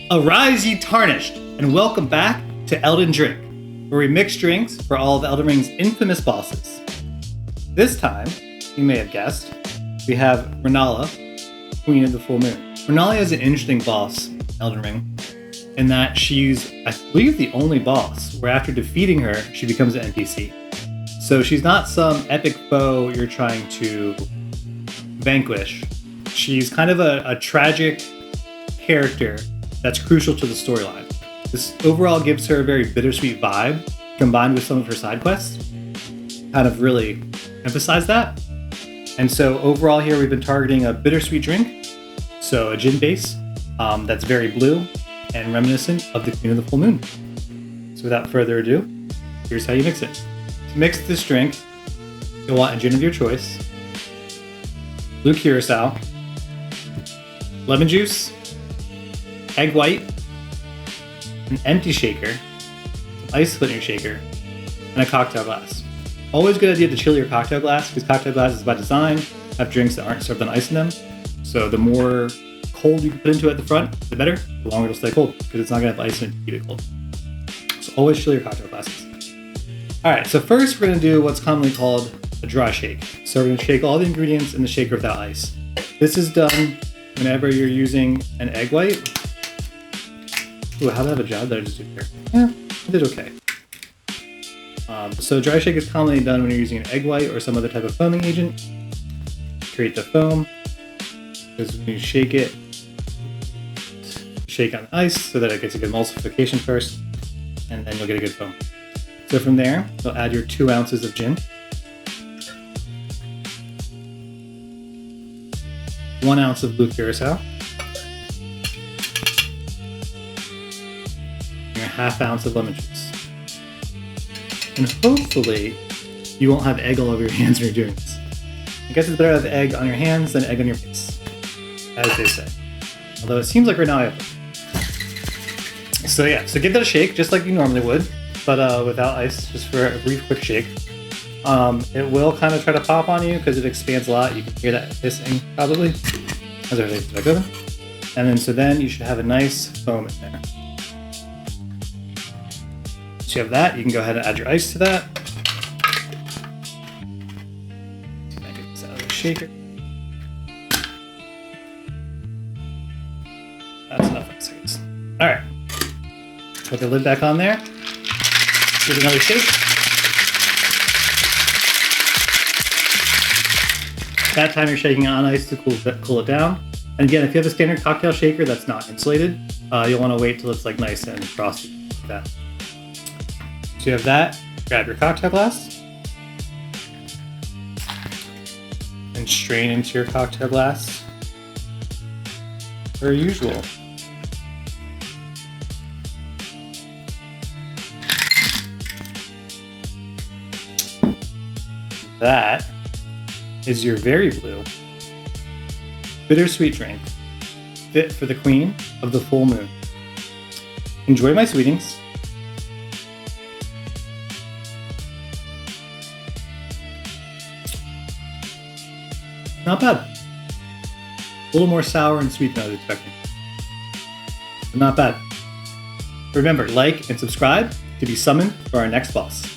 Arise ye tarnished, and welcome back to Elden Drink, where we mix drinks for all of Elden Ring's infamous bosses. This time, you may have guessed, we have Rennala, Queen of the Full Moon. Rennala is an interesting boss in Elden Ring, in that she's, I believe, the only boss where after defeating her, she becomes an NPC. So she's not some epic foe you're trying to vanquish. She's kind of a tragic character that's crucial to the storyline. This overall gives her a very bittersweet vibe, combined with some of her side quests, kind of really emphasize that. And so overall here we've been targeting a bittersweet drink, so a gin base that's very blue and reminiscent of the Queen of the Full Moon. So without further ado, here's how you mix it. To mix this drink, you'll want a gin of your choice, Blue Curacao, lemon juice, egg white, an empty shaker, some ice split in your shaker, and a cocktail glass. Always a good idea to chill your cocktail glass, because cocktail glasses by design have drinks that aren't served on ice in them. So the more cold you can put into it at the front, the better. The longer it'll stay cold, because it's not going to have ice in it to keep it cold. So always chill your cocktail glasses. Alright, so first we're going to do what's commonly called a dry shake. So we're going to shake all the ingredients in the shaker without ice. This is done whenever you're using an egg white. Ooh, how did I have a job that I just did here? Yeah, I did okay. So dry shake is commonly done when you're using an egg white or some other type of foaming agent to create the foam. Because when you shake it, shake on the ice so that it gets a good emulsification first, and then you'll get a good foam. So from there, you'll add your 2 ounces of gin, 1 ounce of Blue Curacao, and a ½ ounce of lemon juice. And hopefully, you won't have egg all over your hands when you're doing this. I guess it's better to have egg on your hands than egg on your face, as they say. Although it seems like right now I have. So yeah, so give that a shake just like you normally would, but without ice, just for a brief quick shake. It will kind of try to pop on you because it expands a lot. You can hear that hissing probably as I take it back open. And then you should have a nice foam in there. So you have that, you can go ahead and add your ice to that. See if I can get this out of the shaker. That's enough ice, I guess. Alright. Put the lid back on there. Give it another shake. That time you're shaking it on ice to cool it down. And again, if you have a standard cocktail shaker that's not insulated, you'll want to wait till it's like nice and frosty like that. So you have that, grab your cocktail glass, and strain into your cocktail glass per usual. That is your very blue, bittersweet drink, fit for the Queen of the Full Moon. Enjoy my sweetings. Not bad. A little more sour and sweet than I was expecting. But not bad. Remember, like and subscribe to be summoned for our next boss.